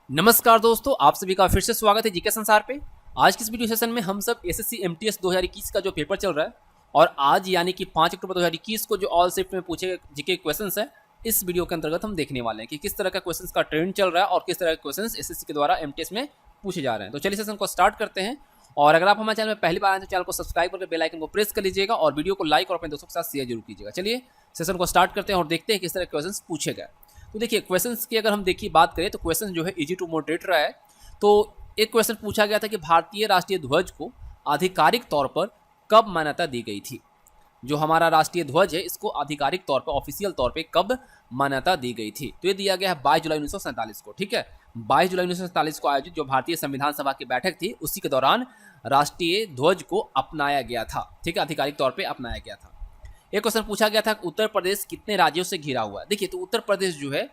नमस्कार दोस्तों, आप सभी का फिर से स्वागत है जीके संसार पे। आज की इस वीडियो सेशन में हम सब एसएससी एमटीएस 2021 का जो पेपर चल रहा है और आज यानी कि 5 अक्टूबर 2021 को जो ऑल शिफ्ट में पूछे जीके क्वेश्चंस है, इस वीडियो के अंतर्गत हम देखने वाले हैं कि किस तरह का क्वेश्चंस का ट्रेंड चल रहा है और किस तरह के क्वेश्चंस एसएससी के द्वारा एमटीएस में पूछे जा रहे हैं। तो चलिए सेशन को स्टार्ट करते हैं। और अगर आप हमारे चैनल में पहली बार आए तो चैनल को सब्सक्राइब करके बेल आइकन को प्रेस कर लीजिएगा और वीडियो को लाइक और अपने दोस्तों के साथ शेयर जरूर कीजिएगा। चलिए सेशन को स्टार्ट करते हैं और देखते हैं किस तरह के क्वेश्चंस पूछे गए। तो देखिए क्वेश्चंस की अगर हम देखिए बात करें तो क्वेश्चन जो है इजी टू मॉडरेट रहा है। तो एक क्वेश्चन पूछा गया था कि भारतीय राष्ट्रीय ध्वज को आधिकारिक तौर पर कब मान्यता दी गई थी। जो हमारा राष्ट्रीय ध्वज है इसको आधिकारिक तौर पर ऑफिशियल तौर पे कब मान्यता दी गई थी। तो ये दिया गया है 22 जुलाई 1947 को। ठीक है, 22 जुलाई 1947 को आयोजित जो भारतीय संविधान सभा की बैठक थी उसी के दौरान राष्ट्रीय ध्वज को अपनाया गया था। ठीक है, आधिकारिक तौर पर अपनाया गया था। एक क्वेश्चन पूछा गया था उत्तर प्रदेश कितने राज्यों से घिरा हुआ है। देखिए तो उत्तर प्रदेश जो है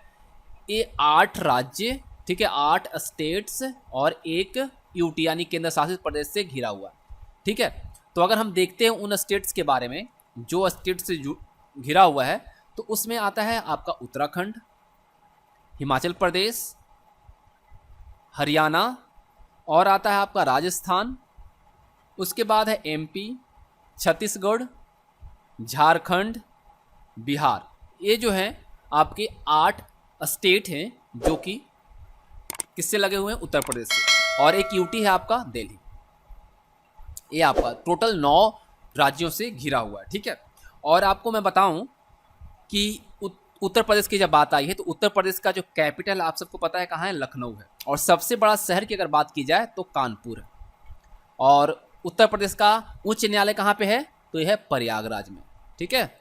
ये 8 राज्य, ठीक है, 8 स्टेट्स और एक यूटी यानी केंद्र शासित प्रदेश से घिरा हुआ है। ठीक है, तो अगर हम देखते हैं उन स्टेट्स के बारे में जो स्टेट से घिरा हुआ है तो उसमें आता है आपका उत्तराखंड, हिमाचल प्रदेश, हरियाणा और आता है आपका राजस्थान। उसके बाद है एमपी, छत्तीसगढ़, झारखंड, बिहार। ये जो है आपके 8 स्टेट हैं जो कि किससे लगे हुए हैं, उत्तर प्रदेश से। और एक यूटी है आपका दिल्ली। ये आपका टोटल 9 राज्यों से घिरा हुआ है। ठीक है, और आपको मैं बताऊं कि उत्तर प्रदेश की जब बात आई है तो उत्तर प्रदेश का जो कैपिटल आप सबको पता है कहाँ है, लखनऊ है। और सबसे बड़ा शहर की अगर बात की जाए तो कानपुर है। और उत्तर प्रदेश का उच्च न्यायालय कहाँ पे है, तो यह है प्रयागराज में। ठीक है,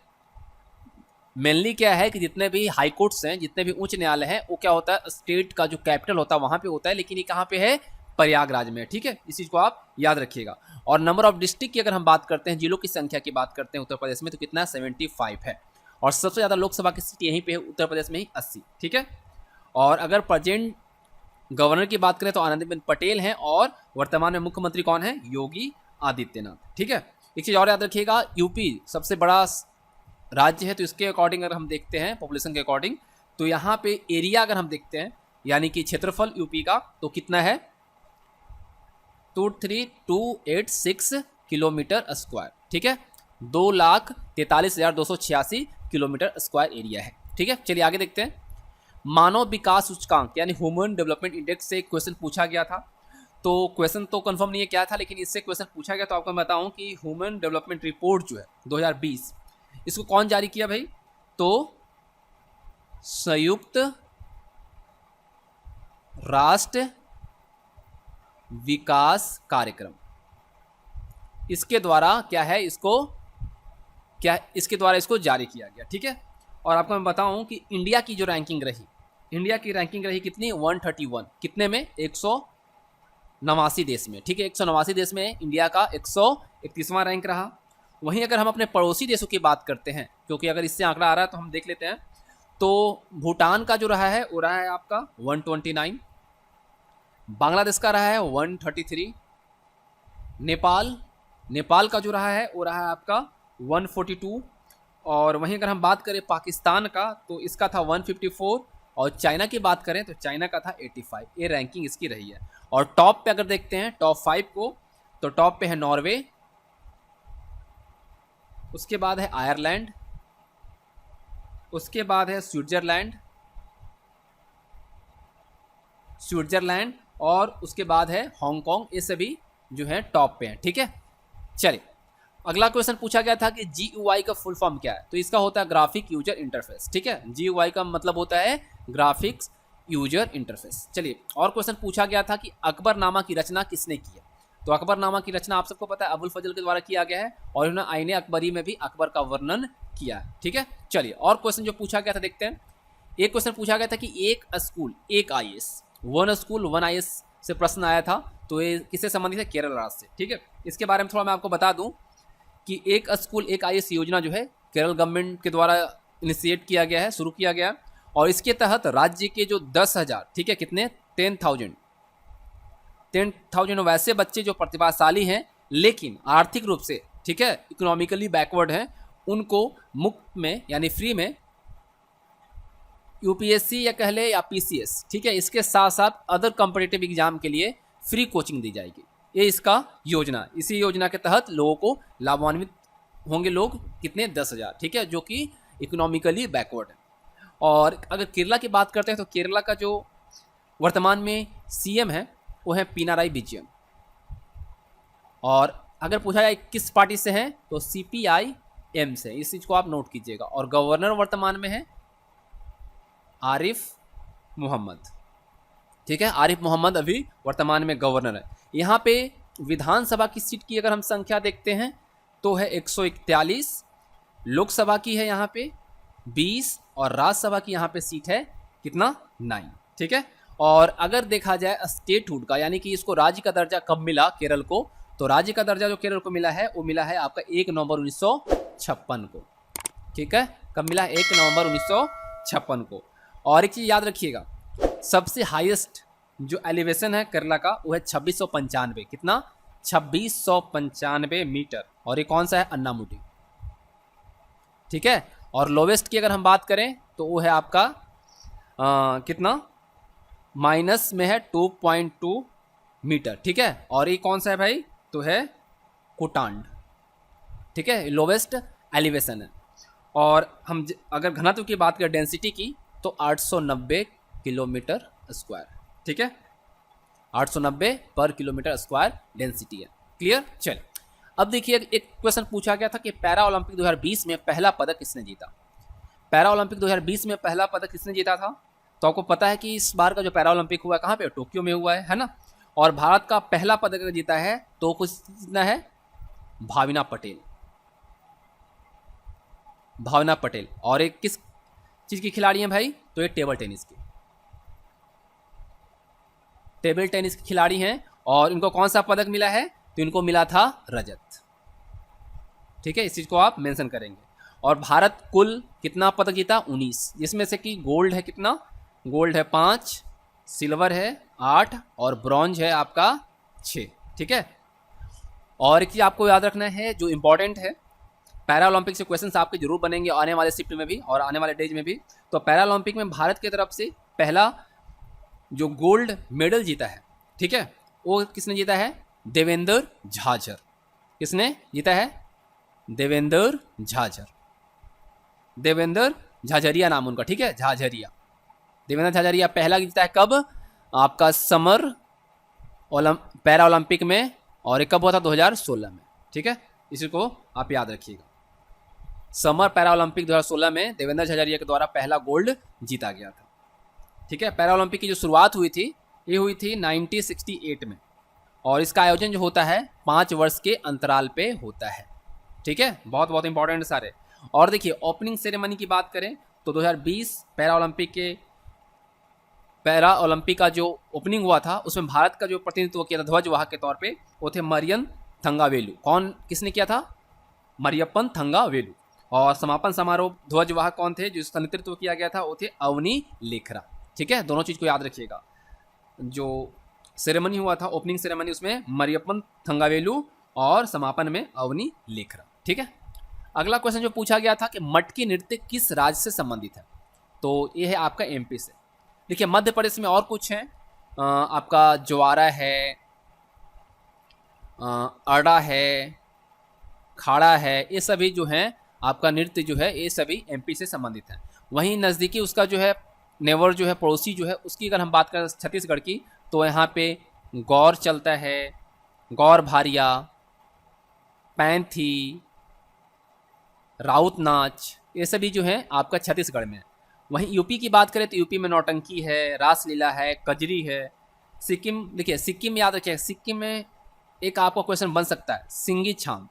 मेनली क्या है कि जितने भी हाई कोर्ट्स हैं, जितने भी उच्च न्यायालय हैं, वो क्या होता है स्टेट का जो कैपिटल होता है वहां पे होता है, लेकिन ये कहाँ पे है, प्रयागराज में। ठीक है, इस चीज को आप याद रखिएगा। और नंबर ऑफ डिस्ट्रिक्ट की अगर हम बात करते हैं, जिलों की संख्या की बात करते हैं उत्तर प्रदेश में तो कितना 75 है। और सबसे ज्यादा लोकसभा की सीट यहीं पे है उत्तर प्रदेश में ही 80। ठीक है, और अगर प्रेजेंट गवर्नर की बात करें तो आनंदीबेन पटेल हैं और वर्तमान में मुख्यमंत्री कौन है, योगी आदित्यनाथ। ठीक है, एक चीज और याद रखिएगा, यूपी सबसे बड़ा राज्य है तो इसके अकॉर्डिंग अगर हम देखते हैं पॉपुलेशन के अकॉर्डिंग तो यहाँ पे एरिया अगर हम देखते हैं यानी कि क्षेत्रफल यूपी का तो कितना है, 23286 किलोमीटर स्क्वायर। ठीक है, 2,43,286 किलोमीटर स्क्वायर एरिया है। ठीक है, चलिए आगे देखते हैं। मानव विकास सूचकांक यानी ह्यूमन डेवलपमेंट इंडेक्स से क्वेश्चन पूछा गया था। तो क्वेश्चन तो कंफर्म नहीं है क्या था, लेकिन इससे क्वेश्चन पूछा गया। तो आपको मैं बताऊं कि ह्यूमन डेवलपमेंट रिपोर्ट जो है 2020 इसको कौन जारी किया भाई, तो संयुक्त राष्ट्र विकास कार्यक्रम। इसके द्वारा क्या है, इसके द्वारा इसको जारी किया गया। ठीक है, और आपको मैं बताऊं कि इंडिया की जो रैंकिंग रही, इंडिया की रैंकिंग रही कितनी, 131, कितने में, 189 देश में। ठीक है, 189 देश में इंडिया का 131वां रैंक रहा। वहीं अगर हम अपने पड़ोसी देशों की बात करते हैं, क्योंकि अगर इससे आंकड़ा आ रहा है तो हम देख लेते हैं, तो भूटान का जो रहा है वो रहा है आपका 129, बांग्लादेश का रहा है 133, नेपाल का जो रहा है वो रहा है आपका 142। और वहीं अगर हम बात करें पाकिस्तान का तो इसका था 154 और चाइना की बात करें तो चाइना का था 85। ये रैंकिंग इसकी रही है। और टॉप पे अगर देखते हैं टॉप 5 को तो टॉप पे है नॉर्वे, उसके बाद है आयरलैंड, उसके बाद है स्विट्जरलैंड और उसके बाद है हांगकांग। ये सभी जो है टॉप पे हैं। ठीक है, चलिए अगला क्वेश्चन पूछा गया था कि GUI का फुल फॉर्म क्या है, तो इसका होता है ग्राफिक यूजर इंटरफेस। ठीक है, GUI का मतलब होता है ग्राफिक्स यूजर इंटरफेस। चलिए और क्वेश्चन पूछा गया था कि अकबरनामा की रचना किसने की है। तो अकबरनामा की रचना आप सबको पता है अबुल फजल के द्वारा किया गया है और उन्होंने आईने अकबरी में भी अकबर का वर्णन किया है। ठीक है, चलिए और क्वेश्चन जो पूछा गया था देखते हैं। एक क्वेश्चन पूछा गया था कि एक स्कूल एक IAS, 1 स्कूल 1 IAS से प्रश्न आया था। तो ये किससे संबंधित है, केरल राज्य से। ठीक है, इसके बारे में थोड़ा मैं आपको बता दूं कि एक स्कूल एक IAS योजना जो है केरल गवर्नमेंट के द्वारा इनिशिएट किया गया है, शुरू किया गया। और इसके तहत राज्य के जो 10,000, ठीक है, कितने 10,000 वैसे बच्चे जो प्रतिभाशाली हैं लेकिन आर्थिक रूप से, ठीक है, इकोनॉमिकली बैकवर्ड हैं, उनको मुफ्त में यानी फ्री में यूपीएससी या कह ले या पीसीएस, ठीक है, इसके साथ साथ अदर कॉम्पिटिटिव एग्जाम के लिए फ्री कोचिंग दी जाएगी। ये इसका योजना, इसी योजना के तहत लोगों को लाभान्वित होंगे लोग कितने 10,000, ठीक है, जो कि इकोनॉमिकली बैकवर्ड है। और अगर केरला की बात करते हैं तो केरला का जो वर्तमान में सीएम है वो है पिनाराई विजयन। और अगर पूछा जाए किस पार्टी से है तो सीपीआई-एम से, इस चीज़ को आप नोट कीजिएगा। और गवर्नर वर्तमान में है आरिफ मोहम्मद, ठीक है, आरिफ मोहम्मद अभी वर्तमान में गवर्नर है। यहाँ पे विधानसभा की सीट की अगर हम संख्या देखते हैं तो है 141, लोकसभा की है यहाँ पे 20 और राज्यसभा की यहाँ पे सीट है कितना 9, ठीक है। और अगर देखा जाए स्टेटहुड का, यानी कि इसको राज्य का दर्जा कब मिला केरल को, तो राज्य का दर्जा जो केरल को मिला है वो मिला है आपका 1 नवंबर 1956 को, ठीक है, कब मिला 1 नवंबर 1956 को। और एक चीज़ याद रखिएगा, सबसे हाईएस्ट जो एलिवेशन है केरला का वो है 2695, कितना 2695 मीटर। और ये कौन सा है, अन्नामुडी, ठीक है। और लोवेस्ट की अगर हम बात करें तो वो है आपका कितना माइनस में है 2.2 मीटर, ठीक है। और ये कौन सा है भाई, तो है कोटांड, ठीक है, लोवेस्ट एलिवेशन है। और हम अगर घनत्व की बात करें डेंसिटी की तो 890 किलोमीटर स्क्वायर, ठीक है, 890 पर किलोमीटर स्क्वायर डेंसिटी है। क्लियर। चल अब देखिए एक क्वेश्चन पूछा गया था कि पैरा ओलंपिक 2020 में पहला पदक किसने जीता। पैरा ओलंपिक 2020 में पहला पदक किसने जीता था, तो आपको पता है कि इस बार का जो पैरा ओलंपिक हुआ कहाँ पे, टोक्यो में हुआ है ना। और भारत का पहला पदक अगर जीता है तो कुछ जीतना है भावना पटेल, भावना पटेल। और एक किस चीज की खिलाड़ी हैं भाई, तो ये टेबल टेनिस की, टेबल टेनिस की खिलाड़ी हैं। और इनको कौन सा पदक मिला है, तो इनको मिला था रजत, ठीक है, इस चीज को आप मेंशन करेंगे। और भारत कुल कितना पदक जीता, 19, जिसमें से कि गोल्ड है कितना, गोल्ड है 5, सिल्वर है 8 और ब्रॉन्ज है आपका 6, ठीक है। और एक चीज आपको याद रखना है जो इंपॉर्टेंट है, पैरा ओलंपिक से क्वेश्चंस आपके जरूर बनेंगे आने वाले शिफ्ट में भी और आने वाले डेज में भी। तो पैरा ओलंपिक में भारत की तरफ से पहला जो गोल्ड मेडल जीता है, ठीक है, वो किसने जीता है, देवेंद्र झाझर। किसने जीता है, देवेंद्र झाझर, देवेंद्र झाझरिया नाम उनका, ठीक है, झाझरिया, देवेंद्र झाझरिया पहला जीता है कब, आपका समर पैरा ओलंपिक में। और ये कब हुआ था, 2016 में, ठीक है, इसी को आप याद रखिएगा। समर पैरा ओलंपिक 2016 में देवेंद्र झाझरिया के द्वारा पहला गोल्ड जीता गया था, ठीक है। पैरा ओलंपिक की जो शुरुआत हुई थी ये हुई थी 1968 में। और इसका आयोजन जो होता है 5 वर्ष के अंतराल पे होता है, ठीक है, बहुत बहुत इंपॉर्टेंट सारे। और देखिए ओपनिंग सेरेमनी की बात करें तो 2020 पैरा ओलंपिक का जो ओपनिंग हुआ था उसमें भारत का जो प्रतिनिधित्व किया था ध्वजवाहक के तौर पे वो थे मरियन थंगावेलु। कौन, किसने किया था, मरियप्पन थंगावेलु। और समापन समारोह ध्वजवाहक कौन थे, जिसका नेतृत्व किया गया था वो थे अवनी लेखरा, ठीक है, दोनों चीज़ को याद रखिएगा। जो सेरेमनी हुआ था ओपनिंग सेरेमनी उसमें मरियप्पन थंगावेलु और समापन में अवनी लेखरा, ठीक है। अगला क्वेश्चन जो पूछा गया था कि मटकी नृत्य किस राज्य से संबंधित है, तो ये है आपका एमपी से। देखिए मध्य प्रदेश में और कुछ हैं, आपका ज्वारा है, अड़ा है, खाड़ा है, ये सभी जो हैं आपका नृत्य जो है ये सभी एमपी से संबंधित है। वहीं नज़दीकी उसका जो है नेवर जो है पड़ोसी जो है उसकी अगर हम बात करें छत्तीसगढ़ की तो यहाँ पे गौर चलता है, गौर भारिया, पैंथी, राउत नाच, ये सभी जो है आपका छत्तीसगढ़ में है। वहीं यूपी की बात करें तो यूपी में नौटंकी है, रासलीला है, कजरी है। सिक्किम, देखिए सिक्किम याद रखिए, सिक्किम में एक आपका क्वेश्चन बन सकता है सिंगी छाम,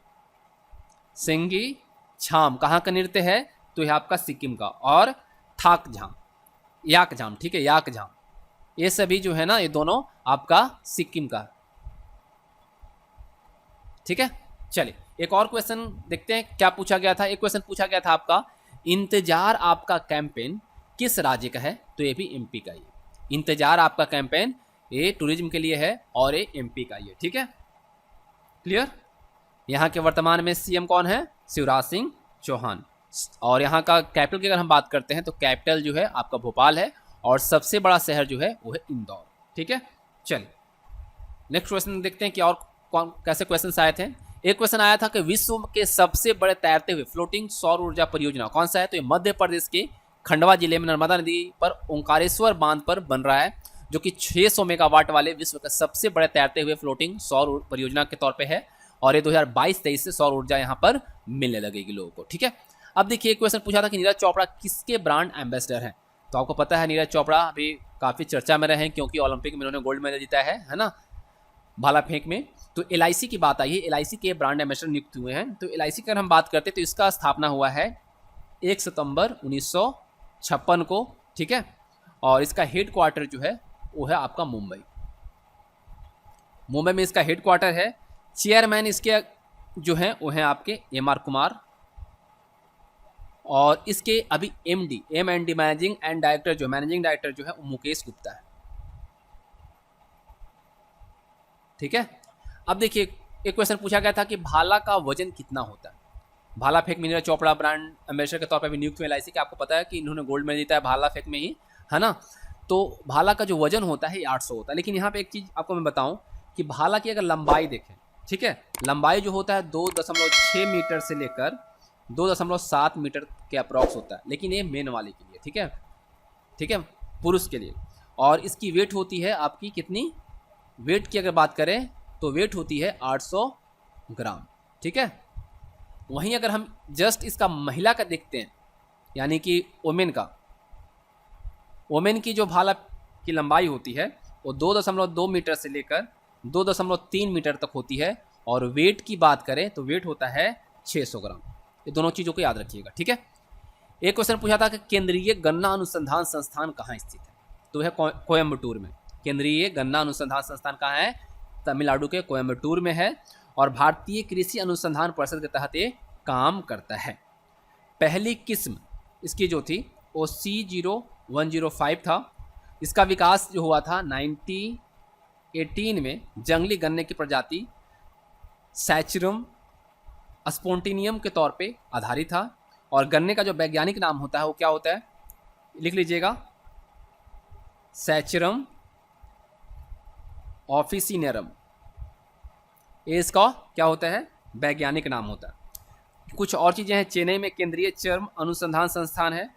सिंगी छाम कहाँ का नृत्य है, तो यह आपका सिक्किम का। और थाक झाम, याक झाम, ठीक है, याक झाम, ये सभी जो है ना ये दोनों आपका सिक्किम का, ठीक है। चलिए एक और क्वेश्चन देखते हैं क्या पूछा गया था। एक क्वेश्चन पूछा गया था आपका, इंतजार आपका कैंपेन किस राज्य का है, तो ये भी एमपी का ही। इंतजार आपका कैंपेन ये टूरिज्म के लिए है और ये एमपी का ही है, ठीक है, क्लियर। यहाँ के वर्तमान में सीएम कौन है, शिवराज सिंह चौहान, और यहाँ का कैपिटल की अगर हम बात करते हैं तो कैपिटल जो है आपका भोपाल है और सबसे बड़ा शहर जो है वो है इंदौर। ठीक है, चलिए नेक्स्ट क्वेश्चन देखते हैं कि और कौन कैसे क्वेश्चन आए थे। एक क्वेश्चन आया था कि विश्व के सबसे बड़े तैरते हुए फ्लोटिंग सौर ऊर्जा परियोजना कौन सा है, तो ये मध्य प्रदेश के खंडवा जिले में नर्मदा नदी पर ओंकारेश्वर बांध पर बन रहा है, जो कि 600 मेगावाट वाले विश्व का सबसे बड़े तैरते हुए फ्लोटिंग सौर परियोजना के तौर पे है और ये 2022-23 से सौर ऊर्जा यहाँ पर मिलने लगेगी लोगों को। ठीक है, अब देखिए क्वेश्चन पूछा था कि नीरज चोपड़ा किसके ब्रांड एम्बेसडर हैं, तो आपको पता है नीरज चोपड़ा अभी काफ़ी चर्चा में रहे हैं क्योंकि ओलंपिक में उन्होंने गोल्ड मेडल जीता है ना, भाला फेंक में। तो LIC की बात आई है, LIC के ब्रांड एम्बेसडर नियुक्त हुए हैं। तो LIC की अगर हम बात करते हैं तो इसका स्थापना हुआ है 1 सितंबर 1956 को। ठीक है, और इसका हेड क्वार्टर जो है वो है आपका मुंबई में इसका हेड क्वार्टर है। चेयरमैन इसके जो हैं वो हैं आपके MR कुमार और इसके अभी MD मैनेजिंग डायरेक्टर जो है वो मुकेश गुप्ता है। ठीक है, अब देखिए एक क्वेश्चन पूछा गया था कि भाला का वजन कितना होता है। भाला फेंक में नीरज चोपड़ा ब्रांड एम्बेसडर के तौर पर भी नियुक्त हुए LIC के, आपको पता है कि इन्होंने गोल्ड मेडल जीता है भाला फेंक में ही, है ना। तो भाला का जो वजन होता है 800 होता है। लेकिन यहाँ पे एक चीज़ आपको मैं बताऊं कि भाला की अगर लंबाई देखें, ठीक है, लंबाई जो होता है 2.6 मीटर से लेकर 2.7 मीटर के अप्रॉक्स होता है, लेकिन ये मेन वाले के लिए। ठीक है, पुरुष के लिए। और इसकी वेट होती है आपकी कितनी, वेट की अगर बात करें तो वेट होती है 800 ग्राम। ठीक है, वहीं अगर हम जस्ट इसका महिला का देखते हैं यानी कि वोमेन की जो भाला की लंबाई होती है वो 2.2 मीटर से लेकर 2.3 मीटर तक होती है और वेट की बात करें तो वेट होता है 600 ग्राम। ये दोनों चीज़ों को याद रखिएगा। ठीक है, एक क्वेश्चन पूछा था कि केंद्रीय गन्ना अनुसंधान संस्थान कहाँ स्थित है, तो है कोयम्बटूर में। केंद्रीय गन्ना अनुसंधान संस्थान कहाँ है, तमिलनाडु के कोयम्बटूर में है और भारतीय कृषि अनुसंधान परिषद के तहत ये काम करता है। पहली किस्म इसकी जो थी वो C0105 था। इसका विकास जो हुआ था 1918 में जंगली गन्ने की प्रजाति सैचरम स्पोंटिनियम के तौर पे आधारित था और गन्ने का जो वैज्ञानिक नाम होता है वो क्या होता है, लिख लीजिएगा, सैचरम ऑफिसिनेरम। ये इसका क्या होता है, वैज्ञानिक नाम होता है। कुछ और चीज़ें हैं, चेन्नई में केंद्रीय चर्म अनुसंधान संस्थान है,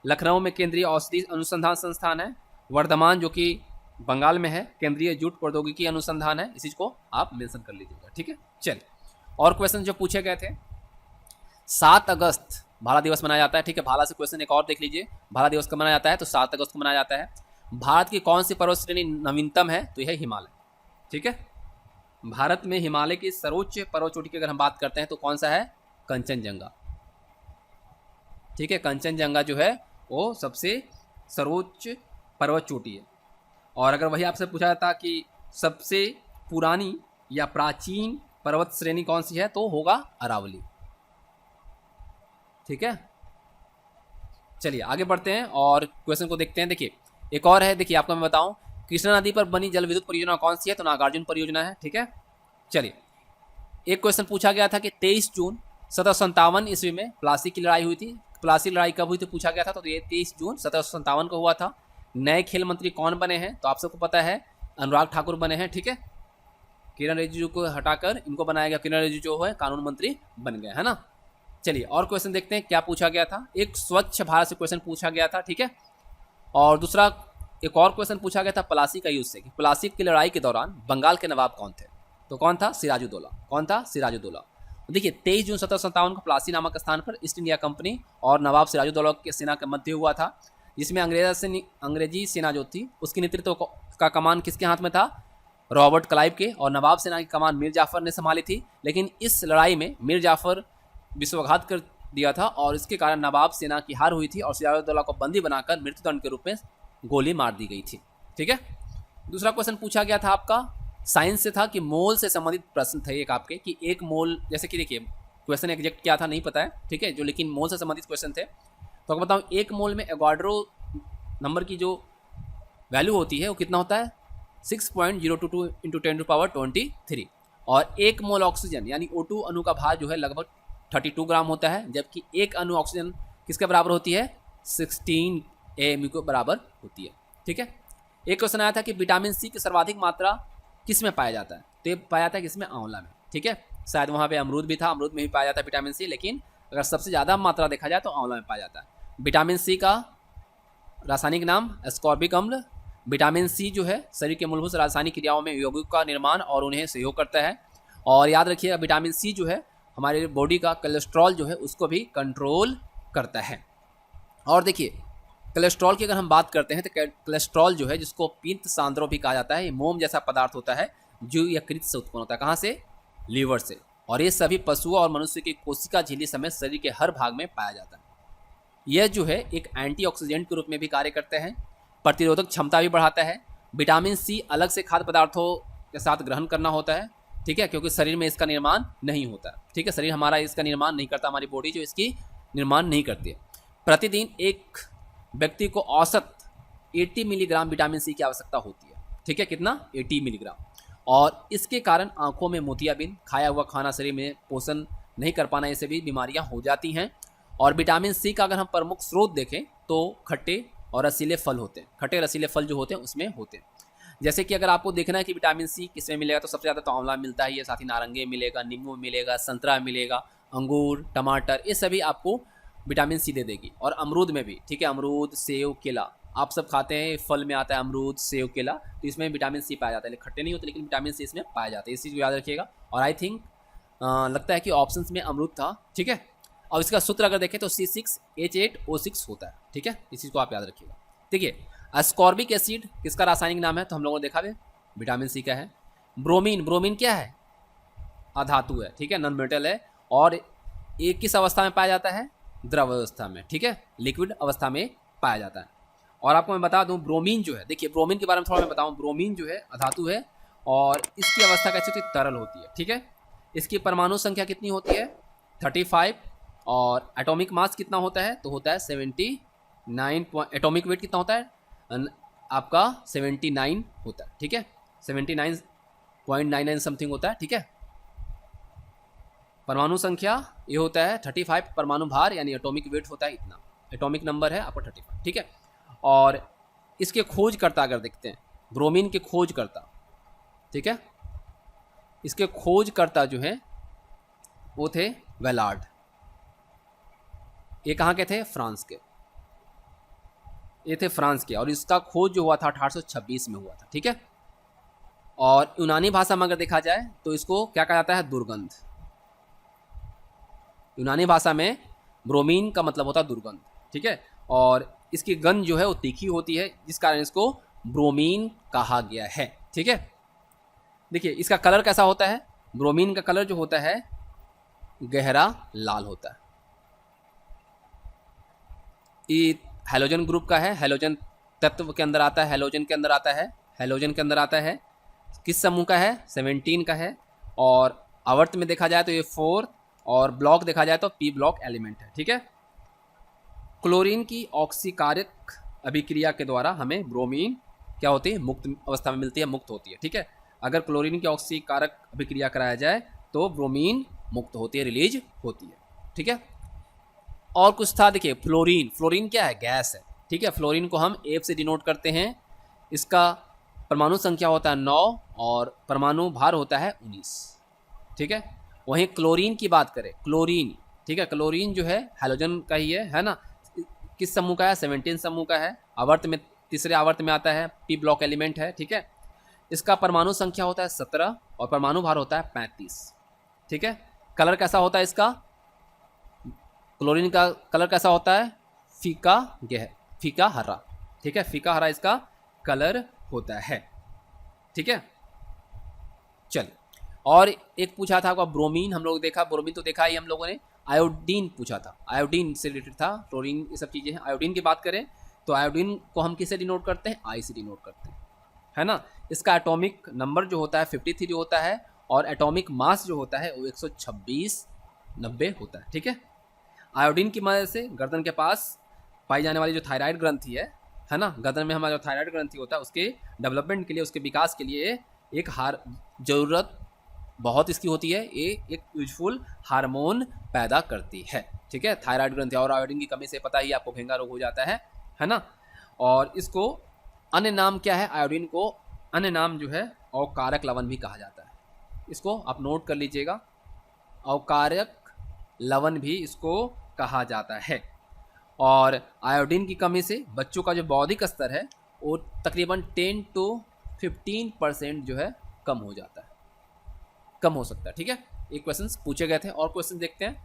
लखनऊ में केंद्रीय औषधि अनुसंधान संस्थान है, वर्धमान जो कि बंगाल में है केंद्रीय जूट प्रौद्योगिकी अनुसंधान है। इसी को आप मेंशन कर लीजिएगा। ठीक है, चलिए और क्वेश्चन जो पूछे गए थे, 7 अगस्त भाला दिवस मनाया जाता है। ठीक है, भाला से क्वेश्चन एक और देख लीजिए, भाला दिवस कब मनाया जाता है, तो 7 अगस्त को मनाया जाता है। भारत की कौन सी पर्वत श्रेणी नवीनतम है, तो यह है हिमालय। ठीक है, भारत में हिमालय की सर्वोच्च पर्वत चोटी की अगर हम बात करते हैं तो कौन सा है, कंचनजंगा। ठीक है, कंचनजंगा जो है वो सबसे सर्वोच्च पर्वत चोटी है। और अगर वही आपसे पूछा जाता कि सबसे पुरानी या प्राचीन पर्वत श्रेणी कौन सी है, तो होगा अरावली। ठीक है, चलिए आगे बढ़ते हैं और क्वेश्चन को देखते हैं। देखिए एक और है, देखिए आपको मैं बताऊं, कृष्णा नदी पर बनी जल विद्युत परियोजना कौन सी है, तो नागार्जुन परियोजना है। ठीक है, चलिए एक क्वेश्चन पूछा गया था कि 23 जून 1757 ईस्वी में प्लासी की लड़ाई हुई थी। प्लासी लड़ाई कब हुई थी पूछा गया था, तो ये 23 जून 1757 को हुआ था। नए खेल मंत्री कौन बने हैं, तो आप सबको पता है अनुराग ठाकुर बने हैं। ठीक है, किरण रिजिजू को हटाकर इनको बनाया गया, किरण रिजिजू जो है कानून मंत्री बन गए, है ना। चलिए और क्वेश्चन देखते हैं क्या पूछा गया था। एक स्वच्छ भारत से क्वेश्चन पूछा गया था। ठीक है, और दूसरा एक और क्वेश्चन पूछा गया था प्लासी का यूज से, कि प्लासी की लड़ाई के दौरान बंगाल के नवाब कौन थे, तो कौन था, सिराजुद्दौला। कौन था, सिराजुद्दौला। देखिए 23 जून 1757 को प्लासी नामक स्थान पर ईस्ट इंडिया कंपनी और नवाब सिराजुद्दौला की सेना के मध्य हुआ था, जिसमें अंग्रेजी सेना जो थी उसकी नेतृत्व का कमान किसके हाथ में था, रॉबर्ट क्लाइव के, और नवाब सेना की कमान मीर जाफर ने संभाली थी। लेकिन इस लड़ाई में मीर जाफर विश्वासघात कर दिया था और इसके कारण नवाब सेना की हार हुई थी और सिराजुद्दौला को बंदी बनाकर मृत्युदंड के रूप में गोली मार दी गई थी। ठीक है, दूसरा क्वेश्चन पूछा गया था आपका साइंस से था कि मोल से संबंधित प्रश्न थे एक आपके, कि एक मोल, जैसे कि देखिए क्वेश्चन एग्जैक्ट क्या था नहीं पता है, ठीक है, जो लेकिन मोल से संबंधित क्वेश्चन थे। तो आपको बताऊँ एक मोल में एवोगाड्रो नंबर की जो वैल्यू होती है वो कितना होता है, 6.022 × 10⁻23 और एक मोल ऑक्सीजन यानी O2 अणु का भार जो है लगभग 32 ग्राम होता है, जबकि एक अणु ऑक्सीजन किसके बराबर होती है 16 AMU के बराबर होती है। ठीक है, एक क्वेश्चन आया था कि विटामिन सी की सर्वाधिक मात्रा किस में पाया जाता है, तो ये पाया जाता है किसमें, आंवला में। ठीक है, शायद वहाँ पे अमरूद भी था, अमरूद में भी पाया जाता है विटामिन सी, लेकिन अगर सबसे ज़्यादा मात्रा देखा जाए तो आंवला में पाया जाता है। विटामिन सी का रासायनिक नाम एस्कॉर्बिक अम्ल। विटामिन सी जो है शरीर के मूलभूत रासायनिक क्रियाओं में यौगिकों का निर्माण और उन्हें सहयोग करता है। और याद रखिएगा विटामिन सी जो है हमारे बॉडी का कोलेस्ट्रॉल जो है उसको भी कंट्रोल करता है। और देखिए कोलेस्ट्रॉल की अगर हम बात करते हैं तो कोलेस्ट्रॉल जो है जिसको पित्त सांद्रो भी कहा जाता है, ये मोम जैसा पदार्थ होता है जो यकृत से उत्पन्न होता है। कहाँ से, लीवर से। और ये सभी पशुओं और मनुष्य की कोशिका झिल्ली समेत शरीर के हर भाग में पाया जाता है। यह जो है एक एंटीऑक्सीडेंट के रूप में भी कार्य करते हैं, प्रतिरोधक क्षमता भी बढ़ाता है। विटामिन सी अलग से खाद्य पदार्थों के साथ ग्रहण करना होता है। ठीक है, क्योंकि शरीर में इसका निर्माण नहीं होता। ठीक है, शरीर हमारा इसका निर्माण नहीं करता, हमारी बॉडी जो इसकी निर्माण नहीं करती है। प्रतिदिन एक व्यक्ति को औसत 80 मिलीग्राम विटामिन सी की आवश्यकता होती है। ठीक है, कितना, 80 मिलीग्राम। और इसके कारण आंखों में मोतियाबिंद, खाया हुआ खाना शरीर में पोषण नहीं कर पाना, ऐसे भी बीमारियां हो जाती हैं। और विटामिन सी का अगर हम प्रमुख स्रोत देखें तो खट्टे और रसीले फल होते हैं। खट्टे रसीले फल जो होते हैं उसमें होते हैं। जैसे कि अगर आपको देखना है कि विटामिन सी किस में मिलेगा तो सबसे ज़्यादा तो आंवला मिलता है, ये साथ ही नारंगी मिलेगा, नींबू मिलेगा, संतरा मिलेगा, अंगूर, टमाटर, ये सभी आपको विटामिन सी दे देगी। और अमरूद में भी, ठीक है, अमरूद, सेव, केला आप सब खाते हैं, फल में आता है अमरूद, सेव, केला, तो इसमें विटामिन सी पाया जाता है। खट्टे नहीं होते लेकिन विटामिन सी इसमें पाया जाता है, इस चीज़ को याद रखिएगा। और आई थिंक लगता है कि ऑप्शंस में अमरूद था। ठीक है, और इसका सूत्र अगर देखें तो C6H8O6 होता है। ठीक है, इस चीज़ को आप याद रखिएगा। देखिए अस्कॉर्बिक एसिड किसका रासायनिक नाम है, तो हम लोगों ने देखा है विटामिन सी का है। ब्रोमीन, ब्रोमीन क्या है, अधातु है। ठीक है, नॉन मेटल है। और ये किस अवस्था में पाया जाता है, द्रव अवस्था में। ठीक है, लिक्विड अवस्था में पाया जाता है। और आपको मैं बता दूं ब्रोमीन जो है, देखिए ब्रोमीन के बारे में थोड़ा मैं बताऊं। ब्रोमीन जो है अधातु है और इसकी अवस्था कैसी होती है, तरल होती है। ठीक है, इसकी परमाणु संख्या कितनी होती है, 35। और एटॉमिक मास कितना होता है, तो होता है 79। एटॉमिक वेट कितना होता है आपका, 79 होता है। ठीक है, 79.99 समथिंग होता है। ठीक है, परमाणु संख्या ये होता है 35, परमाणु भार यानी एटॉमिक वेट होता है इतना, एटॉमिक नंबर है आपका 35। ठीक है, और इसके खोजकर्ता अगर देखते हैं, ब्रोमीन के खोजकर्ता, ठीक है, इसके खोजकर्ता जो है वो थे वेलार्ड। ये कहाँ के थे, फ्रांस के, ये थे फ्रांस के। और इसका खोज जो हुआ था 1826 में हुआ था। ठीक है, और यूनानी भाषा में अगर देखा जाए तो इसको क्या कहा जाता है, दुर्गंध। यूनानी भाषा में ब्रोमीन का मतलब होता है दुर्गंध। ठीक है, और इसकी गंध जो है वो तीखी होती है, जिस कारण इसको ब्रोमीन कहा गया है। ठीक है, देखिए इसका कलर कैसा होता है, ब्रोमीन का कलर जो होता है गहरा लाल होता है। ये हैलोजन ग्रुप का है, हैलोजन तत्व के अंदर आता है, हैलोजन के अंदर आता है, हैलोजन के अंदर आता है। किस समूह का है, 17 का है। और आवर्त में देखा जाए तो ये 4, और ब्लॉक देखा जाए तो P ब्लॉक एलिमेंट है। ठीक है, क्लोरीन की ऑक्सीकारक अभिक्रिया के द्वारा हमें ब्रोमीन क्या होती है, मुक्त अवस्था में मिलती है, मुक्त होती है। ठीक है, अगर क्लोरीन की ऑक्सीकारक अभिक्रिया कराया जाए तो ब्रोमीन मुक्त होती है, रिलीज होती है। ठीक है, और कुछ था, देखिए फ्लोरीन, फ्लोरीन क्या है, गैस है। ठीक है, फ्लोरीन को हम F से डिनोट करते हैं। इसका परमाणु संख्या होता है 9 और परमाणु भार होता है 19। ठीक है, वहीं क्लोरीन की बात करें, क्लोरीन, ठीक है, क्लोरीन जो है हैलोजन का ही है ना, किस समूह का है, 17 समूह का है। आवर्त में तीसरे आवर्त में आता है, P ब्लॉक एलिमेंट है। ठीक है, इसका परमाणु संख्या होता है 17 और परमाणु भार होता है 35। ठीक है, कलर कैसा होता है इसका, क्लोरीन का कलर कैसा होता है, फीका हरा। ठीक है, फीका हरा इसका कलर होता है। ठीक है, चल, और एक पूछा था आपका ब्रोमीन, हम लोग देखा, ब्रोमीन तो देखा ही हम लोगों ने। आयोडीन पूछा था, आयोडीन से रिलेटेड था, क्लोरीन ये सब चीज़ें हैं। आयोडीन की बात करें तो आयोडीन को हम किससे डिनोट करते हैं, I से डिनोट करते हैं, है ना। इसका एटॉमिक नंबर जो होता है 53 होता है, और एटॉमिक मास जो होता है वो 126/90 होता है। ठीक है, आयोडीन की मदद से गर्दन के पास पाई जाने वाली जो थायराइड ग्रंथि है ना, गर्दन में हमारा जो थायराइड ग्रंथि होता है उसके डेवलपमेंट के लिए, उसके विकास के लिए एक जरूरत बहुत इसकी होती है, ये एक यूजफुल हार्मोन पैदा करती है। ठीक है, थायराइड ग्रंथि, और आयोडीन की कमी से पता ही आपको घेंगा रोग हो जाता है ना। और इसको अन्य नाम क्या है, आयोडीन को अन्य नाम जो है अवकारक लवण भी कहा जाता है। इसको आप नोट कर लीजिएगा, अवकारक लवण भी इसको कहा जाता है। और आयोडीन की कमी से बच्चों का जो बौद्धिक स्तर है वो तकरीबन 10 to 15% जो है कम हो जाता है, कम हो सकता है। ठीक है, एक क्वेश्चन पूछे गए थे और क्वेश्चन देखते हैं।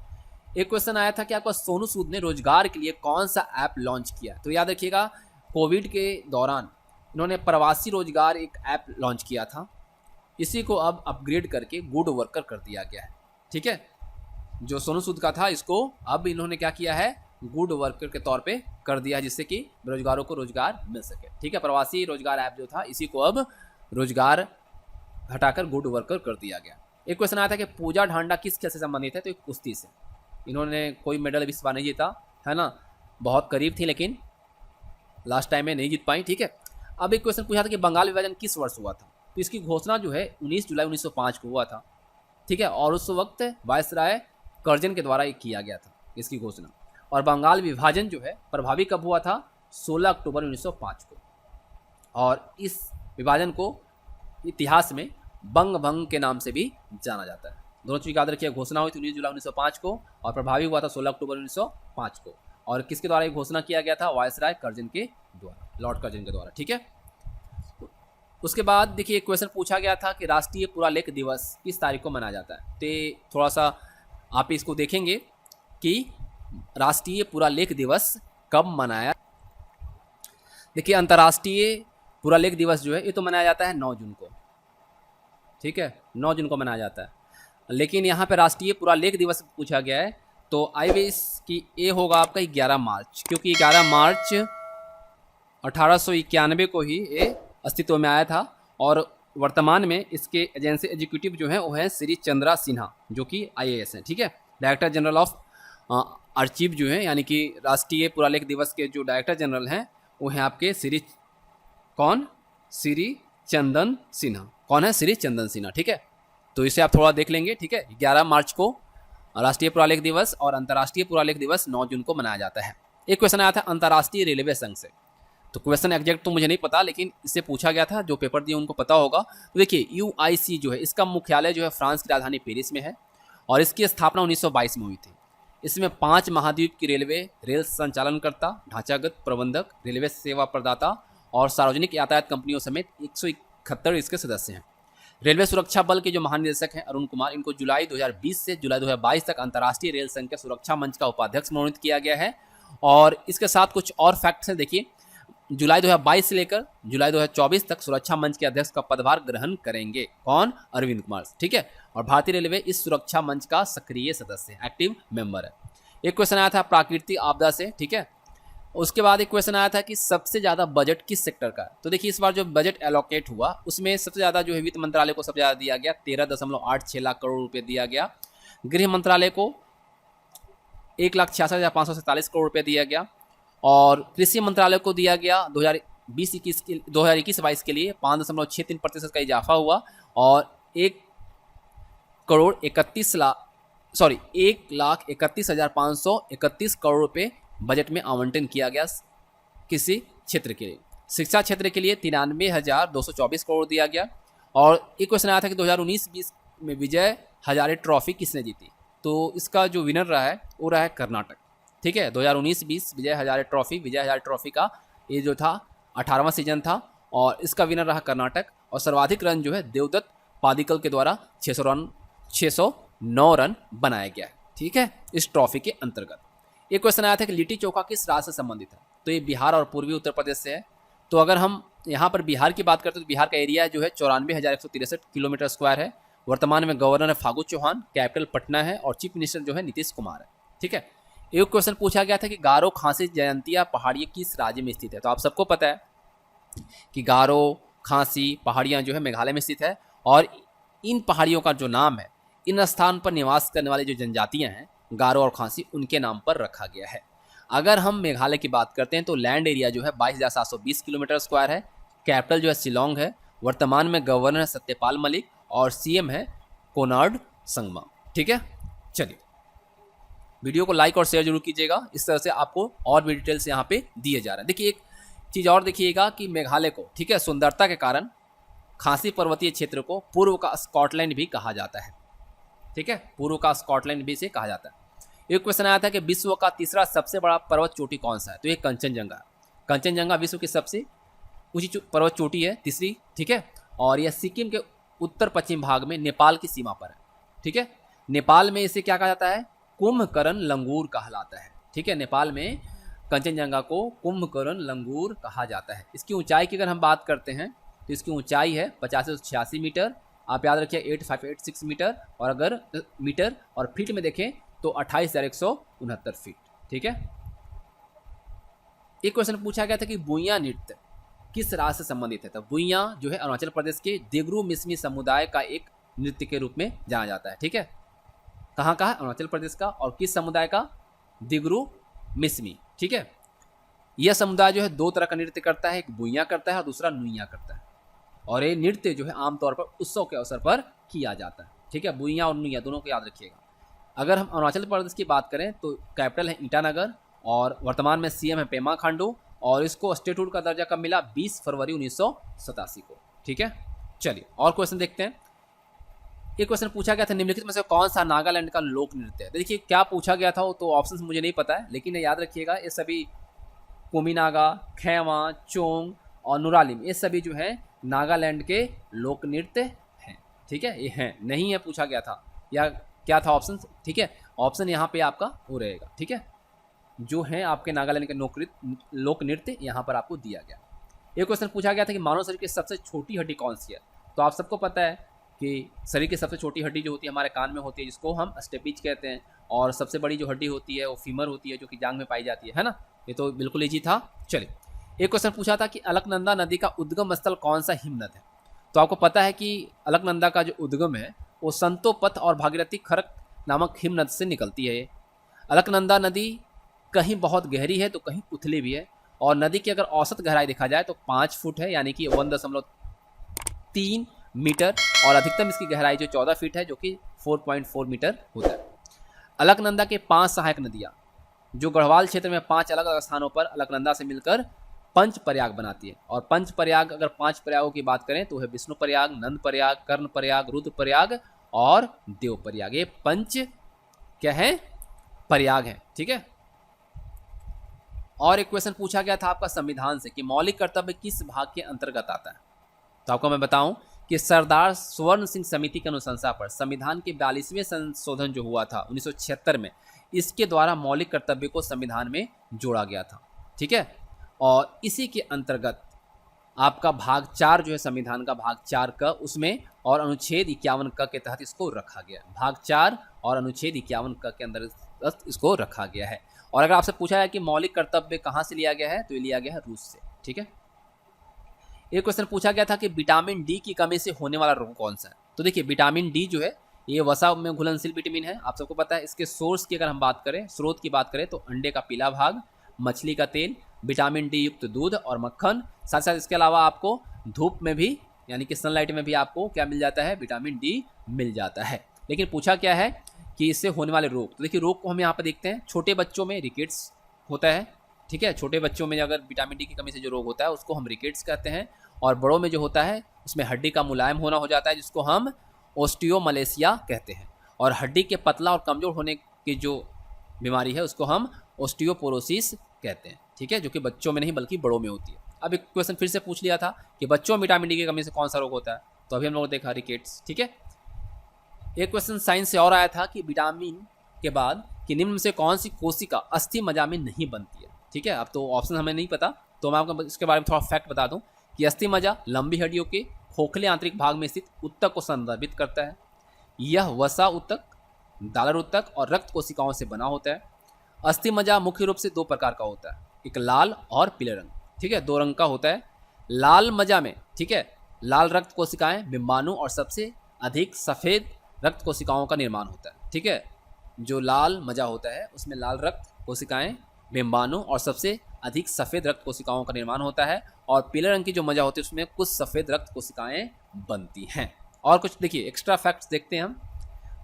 एक क्वेश्चन आया था कि आपका सोनू सूद ने रोजगार के लिए कौन सा ऐप लॉन्च किया। तो याद रखिएगा, कोविड के दौरान इन्होंने प्रवासी रोजगार एक ऐप लॉन्च किया था, इसी को अब अपग्रेड करके गुड वर्कर कर दिया गया है। ठीक है, जो सोनू सूद का था इसको अब इन्होंने क्या किया है, गुड वर्कर के तौर पे कर दिया है, जिससे कि बेरोजगारों को रोजगार मिल सके। ठीक है, प्रवासी रोजगार ऐप जो था इसी को अब रोजगार हटाकर गुड वर्कर कर दिया गया। एक क्वेश्चन आया था कि पूजा ढांडा किस खेल से संबंधित है। तो एक कुश्ती से, इन्होंने कोई मेडल इस बार नहीं जीता है ना, बहुत करीब थी लेकिन लास्ट टाइम में नहीं जीत पाई। ठीक है, अब एक क्वेश्चन पूछा था कि बंगाल विभाजन किस वर्ष हुआ था। तो इसकी घोषणा जो है 19 जुलाई 1905 को हुआ था। ठीक है, और उस वक्त वायसराय कर्जन के द्वारा किया गया था इसकी घोषणा। और बंगाल विभाजन जो है प्रभावी कब हुआ था, 16 अक्टूबर 1905 को। और इस विभाजन को इतिहास में बंग भंग के नाम से भी जाना जाता है। दोनों चीज याद रखिए, घोषणा हुई थी 19 जुलाई 1905 को और प्रभावी हुआ था 16 अक्टूबर 1905 को। और किसके द्वारा ये घोषणा किया गया था, वायसराय कर्जन के द्वारा, लॉर्ड कर्जन के द्वारा। ठीक है, उसके बाद देखिए एक क्वेश्चन पूछा गया था कि राष्ट्रीय पुरालेख दिवस किस तारीख को मनाया जाता है। तो थोड़ा सा आप इसको देखेंगे कि राष्ट्रीय पुरालेख दिवस कब मनाया। देखिए अंतर्राष्ट्रीय पुरालेख दिवस जो है ये तो मनाया जाता है 9 जून को। ठीक है, 9 जून को मनाया जाता है, लेकिन यहाँ पे राष्ट्रीय पुरालेख दिवस पूछा गया है तो आई विश कि ये होगा आपका 11 मार्च, क्योंकि 11 मार्च 1891 को ही ये अस्तित्व में आया था। और वर्तमान में इसके एजेंसी एग्जीक्यूटिव जो है वो है श्री चंद्रा सिन्हा, जो कि IAS हैं। ठीक है, डायरेक्टर जनरल ऑफ आर्चीव जो है, यानी कि राष्ट्रीय पुरालेख दिवस के जो डायरेक्टर जनरल हैं वो हैं आपके श्री चंदन सिन्हा। कौन है, श्री चंदन सिन्हा। ठीक है, तो इसे आप थोड़ा देख लेंगे। ठीक है, 11 मार्च को राष्ट्रीय पुरालेख दिवस और अंतर्राष्ट्रीय पुरालेख दिवस 9 जून को मनाया जाता है। एक क्वेश्चन आया था अंतर्राष्ट्रीय रेलवे संघ से। तो क्वेश्चन एग्जैक्ट तो मुझे नहीं पता, लेकिन इससे पूछा गया था, जो पेपर दिए उनको पता होगा। तो देखिए UIC जो है इसका मुख्यालय जो है फ्रांस की राजधानी पेरिस में है और इसकी स्थापना 1922 में हुई थी। इसमें 5 महाद्वीप की रेल संचालनकर्ता, ढांचागत प्रबंधक, रेलवे सेवा प्रदाता और सार्वजनिक यातायात कंपनियों समेत 171 इसके सदस्य हैं। रेलवे सुरक्षा बल के जो महानिदेशक हैं अरुण कुमार, इनको जुलाई 2020 से जुलाई 2022 तक अंतर्राष्ट्रीय रेल संघ के सुरक्षा मंच का उपाध्यक्ष मनोनीत किया गया है। और इसके साथ कुछ और फैक्ट्स हैं। देखिए जुलाई 2022 से लेकर जुलाई 2024 तक सुरक्षा मंच के अध्यक्ष का पदभार ग्रहण करेंगे। कौन, अरविंद कुमार। ठीक है, और भारतीय रेलवे इस सुरक्षा मंच का सक्रिय सदस्य, एक्टिव मेंबर है। एक क्वेश्चन आया था प्राकृतिक आपदा से। ठीक है, उसके बाद एक क्वेश्चन आया था कि सबसे ज़्यादा बजट किस सेक्टर का है। तो देखिए इस बार जो बजट एलोकेट हुआ उसमें सबसे ज़्यादा जो है वित्त मंत्रालय को सबसे ज़्यादा दिया गया, 13.86 लाख करोड़ रुपये दिया गया। गृह मंत्रालय को 1,66,547 करोड़ रुपये दिया गया। और कृषि मंत्रालय को दिया गया 2021-22 के लिए 5.63% का इजाफा हुआ और 1,31,531 करोड़ रुपये बजट में आवंटन किया गया किसी क्षेत्र के लिए। शिक्षा क्षेत्र के लिए 93,224 करोड़ दिया गया। और एक क्वेश्चन आया था कि 2019-20 में विजय हजारे ट्रॉफी किसने जीती। तो इसका जो विनर रहा है वो रहा है कर्नाटक। ठीक है, 2019-20 विजय हजारे ट्रॉफी का ये जो था 18वां सीजन था और इसका विनर रहा कर्नाटक। और सर्वाधिक रन जो है देवदत्त पादिक्कल के द्वारा 609 रन बनाया गया है। ठीक है, इस ट्रॉफी के अंतर्गत। एक क्वेश्चन आया था कि लिट्टी चोखा किस राज्य से संबंधित है। तो ये बिहार और पूर्वी उत्तर प्रदेश से है। तो अगर हम यहाँ पर बिहार की बात करते हैं तो बिहार का एरिया जो है 94,163 किलोमीटर स्क्वायर है। वर्तमान में गवर्नर है फागू चौहान, कैपिटल पटना है और चीफ मिनिस्टर जो है नीतीश कुमार है। ठीक है, एक क्वेश्चन पूछा गया था कि गारो खासी जयंतिया पहाड़ियाँ किस राज्य में स्थित है। तो आप सबको पता है कि गारो खासी पहाड़ियाँ जो है मेघालय में स्थित है और इन पहाड़ियों का जो नाम है इन स्थान पर निवास करने वाली जो जनजातियाँ हैं गारो और खासी, उनके नाम पर रखा गया है। अगर हम मेघालय की बात करते हैं तो लैंड एरिया जो है 22,720 किलोमीटर स्क्वायर है। कैपिटल जो है शिलोंग है। वर्तमान में गवर्नर है सत्यपाल मलिक और CM है कोनार्ड संगमा। ठीक है, चलिए वीडियो को लाइक और शेयर जरूर कीजिएगा, इस तरह से आपको और भी डिटेल्स यहाँ पे दिए जा रहे हैं। देखिए एक चीज़ और देखिएगा कि मेघालय को, ठीक है, सुंदरता के कारण खासी पर्वतीय क्षेत्र को पूर्व का स्कॉटलैंड भी कहा जाता है। ठीक है, पूर्व का स्कॉटलैंड भी इसे कहा जाता है। एक क्वेश्चन आया था कि विश्व का तीसरा सबसे बड़ा पर्वत चोटी कौन सा है, तो ये कंचनजंगा। कंचनजंगा विश्व की सबसे ऊंची पर्वत चोटी है, तीसरी। ठीक है, और यह सिक्किम के उत्तर पश्चिम भाग में नेपाल की सीमा पर है। ठीक है, नेपाल में इसे क्या कहा जाता है, कुंभकर्ण लंगूर कहलाता है। ठीक है, नेपाल में कंचनजंगा को कुंभकर्ण लंगूर कहा जाता है। इसकी ऊंचाई की अगर हम बात करते हैं तो इसकी ऊंचाई है 50 से 86 मीटर, आप याद रखिए 8586 मीटर, और अगर मीटर और फीट में देखें तो 28,169 फीट। ठीक है, एक क्वेश्चन पूछा गया था कि बुइया नृत्य किस राज्य से संबंधित है, तो बुइया जो है अरुणाचल प्रदेश के दिगरू मिसमी समुदाय का एक नृत्य के रूप में जाना जाता है। ठीक है, कहाँ का है, अरुणाचल प्रदेश का, और किस समुदाय का, दिगरू मिसमी। ठीक है, यह समुदाय जो है दो तरह का नृत्य करता है, एक बुइया करता है और दूसरा नुइया करता है, और ये नृत्य जो है आमतौर पर उत्सव के अवसर पर किया जाता है। ठीक है, बुइया और नुइया दोनों को याद रखिएगा। अगर हम अरुणाचल प्रदेश की बात करें तो कैपिटल है ईटानगर, और वर्तमान में सीएम है पेमा खांडू, और इसको स्टेटहुड का दर्जा कब मिला, 20 फरवरी 1987 को। ठीक है, चलिए और क्वेश्चन देखते हैं। एक क्वेश्चन पूछा गया था निम्नलिखित में से कौन सा नागालैंड का लोक नृत्य है। देखिए क्या पूछा गया था तो ऑप्शंस मुझे नहीं पता है, लेकिन याद रखिएगा ये सभी कोमिनागा, खैवा, चोंग और नुरालिम, ये सभी जो है नागालैंड के लोक नृत्य हैं। ठीक है, ये हैं, नहीं है पूछा गया था, या क्या था ऑप्शन। ठीक है, ऑप्शन यहाँ पे आपका वो रहेगा। ठीक है, जो है आपके नागालैंड के लोक नृत्य यहाँ पर आपको दिया गया। एक क्वेश्चन पूछा गया था कि मानव शरीर की सबसे छोटी हड्डी कौन सी है, तो आप सबको पता है कि शरीर की सबसे छोटी हड्डी जो होती है हमारे कान में होती है, जिसको हम स्टेपिज कहते हैं, और सबसे बड़ी जो हड्डी होती है वो फीमर होती है, जो कि जांघ में पाई जाती है ना। ये तो बिल्कुल ईजी था। चलिए एक क्वेश्चन पूछा था कि अलकनंदा नदी का उद्गम स्थल कौन सा हिमनद है, तो आपको पता है कि अलकनंदा का जो उद्गम है वो संतोपथ और भागीरथी खरक नामक हिमनद से निकलती है। अलकनंदा नदी कहीं बहुत गहरी है तो कहीं उथली भी है, और नदी की अगर औसत गहराई देखा जाए तो 5 फुट है, यानी कि 1.3 मीटर, और अधिकतम इसकी गहराई जो 14 फीट है, जो कि 4.4 मीटर होता है। अलकनंदा के 5 सहायक नदियाँ जो गढ़वाल क्षेत्र में 5 अलग अलग स्थानों पर अलकनंदा से मिलकर पंच प्रयाग बनाती है, और पंच प्रयाग अगर 5 प्रयागों की बात करें तो है विष्णु प्रयाग, नंद प्रयाग, कर्ण प्रयाग, रुद्र प्रयाग और देव प्रयाग। ये पंच क्या है, प्रयाग है। ठीक है, और एक क्वेश्चन पूछा गया था आपका संविधान से कि मौलिक कर्तव्य किस भाग के अंतर्गत आता है, तो आपको मैं बताऊं कि सरदार स्वर्ण सिंह समिति की अनुशंसा पर संविधान के 42वें संशोधन जो हुआ था 1976 में, इसके द्वारा मौलिक कर्तव्य को संविधान में जोड़ा गया था। ठीक है, और इसी के अंतर्गत आपका भाग 4 जो है संविधान का भाग 4 का, उसमें और अनुच्छेद 51 क के तहत इसको रखा गया। भाग 4 और अनुच्छेद 51 क के अंतर्गत इसको रखा गया है। और अगर आपसे पूछा है कि मौलिक कर्तव्य कहाँ से लिया गया है, तो ये लिया गया है रूस से। ठीक है, एक क्वेश्चन पूछा गया था कि विटामिन डी की कमी से होने वाला रोग कौन सा है, तो देखिए विटामिन डी जो है ये वसा में घुलनशील विटामिन है, आप सबको पता है। इसके सोर्स की अगर हम बात करें, स्रोत की बात करें, तो अंडे का पीला भाग, मछली का तेल, विटामिन डी युक्त दूध और मक्खन, साथ साथ इसके अलावा आपको धूप में भी यानी कि सनलाइट में भी आपको क्या मिल जाता है, विटामिन डी मिल जाता है। लेकिन पूछा क्या है कि इससे होने वाले रोग, तो देखिए रोग को हम यहाँ पर देखते हैं। छोटे बच्चों में रिकेट्स होता है। ठीक है, छोटे बच्चों में अगर विटामिन डी की कमी से जो रोग होता है उसको हम रिकेट्स कहते हैं, और बड़ों में जो होता है उसमें हड्डी का मुलायम होना हो जाता है, जिसको हम ओस्टियोमलेशिया कहते हैं, और हड्डी के पतला और कमज़ोर होने की जो बीमारी है उसको हम ओस्टियोपोरोसिस कहते हैं। ठीक है, जो कि बच्चों में नहीं बल्कि बड़ों में होती है। अब एक क्वेश्चन फिर से पूछ लिया था कि बच्चों में विटामिन डी की कमी से कौन सा रोग होता है, तो अभी हम लोगों ने देखा रिकेट्स। ठीक है, एक क्वेश्चन साइंस से और आया था कि विटामिन के बाद कि निम्न में से कौन सी कोशिका अस्थि मज्जा में नहीं बनती है। ठीक है, अब तो ऑप्शन हमें नहीं पता, तो मैं आपको इसके बारे में थोड़ा फैक्ट बता दूं कि अस्थि मज्जा लंबी हड्डियों के खोखले आंतरिक भाग में स्थित उत्तक को संदर्भित करता है। यह वसा उत्तक, दालर उत्तक और रक्त कोशिकाओं से बना होता है। अस्थि मज्जा मुख्य रूप से 2 प्रकार का होता है, एक लाल और पीले रंग। ठीक है, 2 रंग का होता है। लाल मज्जा में, ठीक है, लाल रक्त कोशिकाएं, बिंबाणु और सबसे अधिक सफ़ेद रक्त कोशिकाओं का निर्माण होता है। ठीक है, जो लाल मज्जा होता है उसमें लाल रक्त कोशिकाएं, बिंबाणु और सबसे अधिक सफ़ेद रक्त कोशिकाओं का निर्माण होता है, और पीले रंग की जो मज्जा होती है उसमें कुछ सफ़ेद रक्त कोशिकाएं बनती हैं। और कुछ देखिए एक्स्ट्रा फैक्ट्स देखते हैं हम।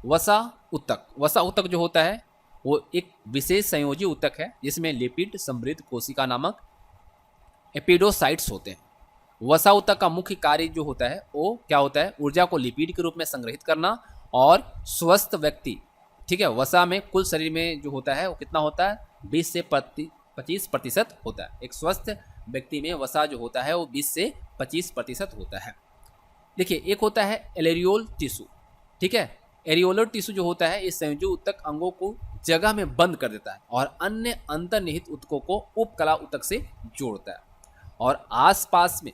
वसा ऊतक जो होता है वो एक विशेष संयोजी ऊतक है जिसमें लिपिड समृद्ध कोशिका नामक एपिडोसाइट्स होते हैं। वसा ऊतक का मुख्य कार्य जो होता है वो क्या होता है, ऊर्जा को लिपिड के रूप में संग्रहित करना। और स्वस्थ व्यक्ति, ठीक है, वसा में कुल शरीर में जो होता है वो कितना होता है, 20 से 25% होता है। एक स्वस्थ व्यक्ति में वसा जो होता है वो 20 से 25% होता है। देखिए एक होता है एरेरियोल टिश्यू, ठीक है। एरियोलर टिश्यू जो होता है इस संयोजी ऊतक अंगों को जगह में बंद कर देता है और अन्य अंतर्निहित ऊतकों को उपकला ऊतक से जोड़ता है। और आसपास में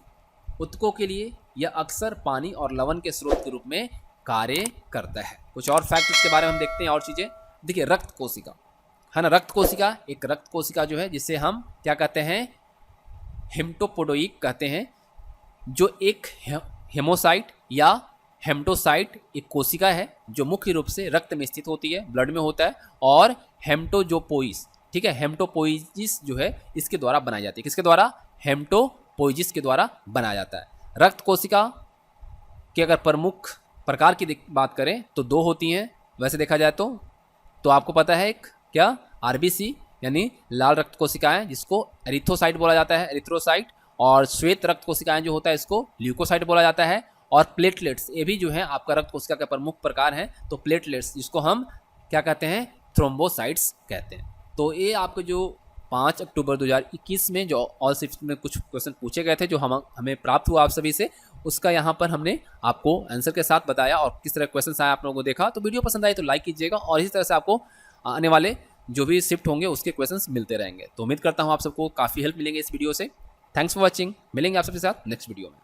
ऊतकों के लिए यह अक्सर पानी और लवण के स्रोत के रूप में कार्य करता है। कुछ और फैक्ट इसके बारे में हम देखते हैं और चीज़ें। देखिए रक्त कोशिका है ना, रक्त कोशिका एक रक्त कोशिका जो है जिसे हम क्या कहते हैं, हेमटोपोडोइक कहते हैं, जो एक हेमोसाइट या हेमटोसाइट एक कोशिका है जो मुख्य रूप से रक्त में स्थित होती है, ब्लड में होता है। और हेमटोजोपोइस, ठीक है, हेमटोपोइजिस जो है इसके द्वारा बनाई जाती है। किसके द्वारा, हेमटोपोइजिस के द्वारा बनाया जाता है। रक्त कोशिका की अगर प्रमुख प्रकार की बात करें तो 2 होती हैं वैसे देखा जाए तो आपको पता है एक क्या, आरबीसी यानी लाल रक्त कोशिकाएं जिसको एरिथ्रोसाइट बोला जाता है, एरिथ्रोसाइट। और श्वेत रक्त कोशिकाएं जो होता है इसको ल्यूकोसाइट बोला जाता है। और प्लेटलेट्स, ये भी जो है आपका रक्त कोशिका के प्रमुख प्रकार हैं। तो प्लेटलेट्स जिसको हम क्या कहते हैं, थ्रोम्बोसाइट्स कहते हैं। तो ये आपको जो 5 अक्टूबर 2021 में जो ऑल शिफ्ट में कुछ क्वेश्चन पूछे गए थे जो हमें प्राप्त हुआ आप सभी से, उसका यहाँ पर हमने आपको आंसर के साथ बताया और किस तरह क्वेश्चन आए आप लोगों को देखा। तो वीडियो पसंद आई तो लाइक कीजिएगा और इसी तरह से आपको आने वाले जो भी शिफ्ट होंगे उसके क्वेश्चंस मिलते रहेंगे। तो उम्मीद करता हूँ आप सबको काफ़ी हेल्प मिलेंगे इस वीडियो से। थैंक्स फॉर वॉचिंग, मिलेंगे आप सबके साथ नेक्स्ट वीडियो में।